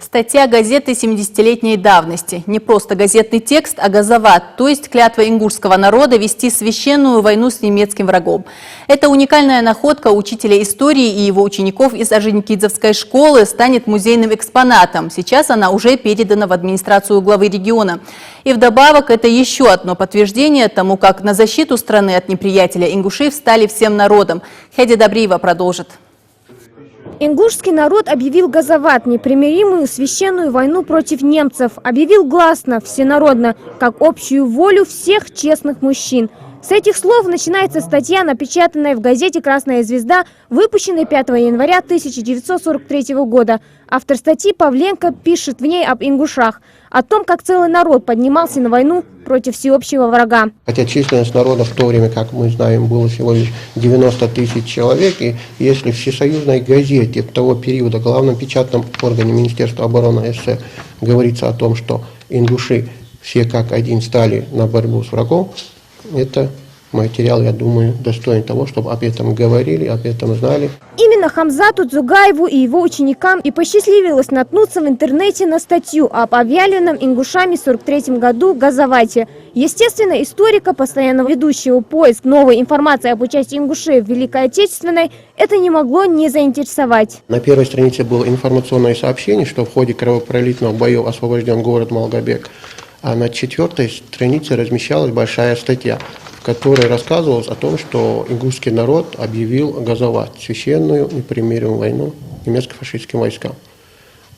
Статья газеты 70-летней давности. Не просто газетный текст, а газоват, то есть клятва ингушского народа вести священную войну с немецким врагом. Это уникальная находка учителя истории и его учеников из Орджоникидзевской школы станет музейным экспонатом. Сейчас она уже передана в администрацию главы региона. И вдобавок это еще одно подтверждение тому, как на защиту страны от неприятеля ингуши встали всем народом. Хеди Добриева продолжит. Ингушский народ объявил газоват, непримиримую священную войну против немцев. Объявил гласно, всенародно, как общую волю всех честных мужчин. С этих слов начинается статья, напечатанная в газете «Красная звезда», выпущенной 5 января 1943 года. Автор статьи Павленко пишет в ней об ингушах, о том, как целый народ поднимался на войну против всеобщего врага. Хотя численность народа в то время, как мы знаем, было всего лишь 90 тысяч человек, и если в всесоюзной газете того периода, главном печатном органе Министерства обороны СССР, говорится о том, что ингуши все как один стали на борьбу с врагом, это материал, я думаю, достоин того, чтобы об этом говорили, об этом знали. Именно Хамзату Дзугаеву и его ученикам и посчастливилось наткнуться в интернете на статью об объявленном ингушами в 1943 году газовате. Естественно, историка, постоянно ведущего поиск новой информации об участии ингушей в Великой Отечественной, это не могло не заинтересовать. На первой странице было информационное сообщение, что в ходе кровопролитных боев освобожден город Малгобек. А на 4-й странице размещалась большая статья, в которой рассказывалось о том, что ингушский народ объявил газоват, священную непримиримую войну немецко-фашистским войскам.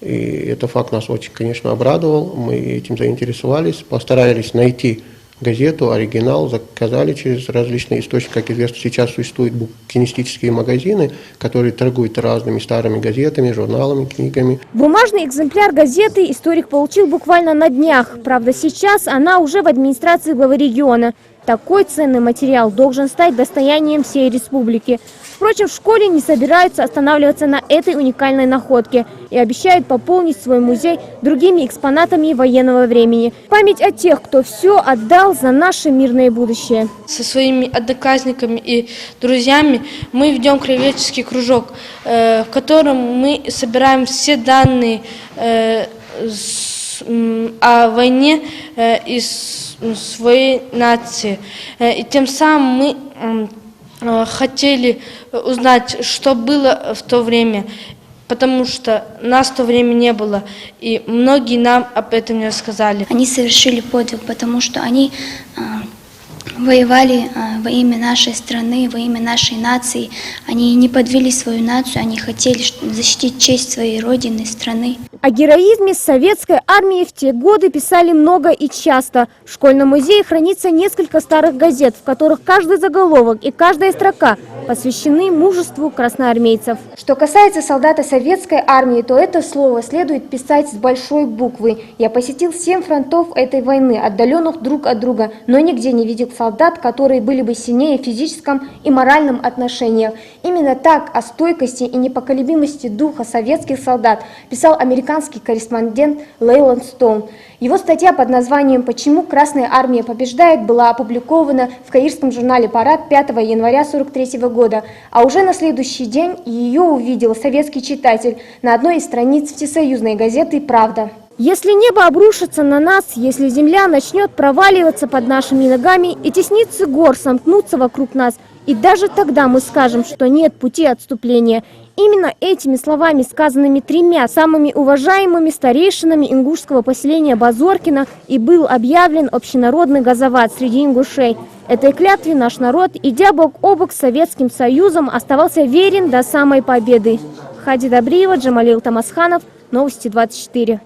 И этот факт нас очень, конечно, обрадовал, мы этим заинтересовались, постарались найти газету, оригинал, заказали через различные источники. Как известно, сейчас существуют букинистические магазины, которые торгуют разными старыми газетами, журналами, книгами. Бумажный экземпляр газеты историк получил буквально на днях. Правда, сейчас она уже в администрации главы региона. Такой ценный материал должен стать достоянием всей республики. Впрочем, в школе не собираются останавливаться на этой уникальной находке и обещают пополнить свой музей другими экспонатами военного времени. Память о тех, кто все отдал за наше мирное будущее. Со своими одноклассниками и друзьями мы ведем краеведческий кружок, в котором мы собираем все данные о войне из своей нации. И тем самым мы хотели узнать, что было в то время, потому что нас в то время не было, и многие нам об этом не рассказали. Они совершили подвиг, потому что они воевали во имя нашей страны, во имя нашей нации. Они не подвели свою нацию, они хотели защитить честь своей родины, страны. О героизме советской армии в те годы писали много и часто. В школьном музее хранится несколько старых газет, в которых каждый заголовок и каждая строка посвящены мужеству красноармейцев. Что касается солдата советской армии, то это слово следует писать с большой буквы. Я посетил 7 фронтов этой войны, отдаленных друг от друга, но нигде не видел солдат, которые были бы сильнее в физическом и моральном отношениях. Именно так о стойкости и непоколебимости духа советских солдат писал американский корреспондент Лейланд Стоун. Его статья под названием «Почему Красная Армия побеждает» была опубликована в каирском журнале «Парад» 5 января 1943 года, а уже на следующий день ее увидел советский читатель на одной из страниц всесоюзной газеты «Правда». Если небо обрушится на нас, если земля начнет проваливаться под нашими ногами и тесницы гор сомкнутся вокруг нас, и даже тогда мы скажем, что нет пути отступления. Именно этими словами, сказанными 3 самыми уважаемыми старейшинами ингушского поселения Базоркино, и был объявлен общенародный газоват среди ингушей. Этой клятве наш народ, идя бок о бок с Советским Союзом, оставался верен до самой победы. Хади Добриева, Джамалил Тамасханов, Новости 24.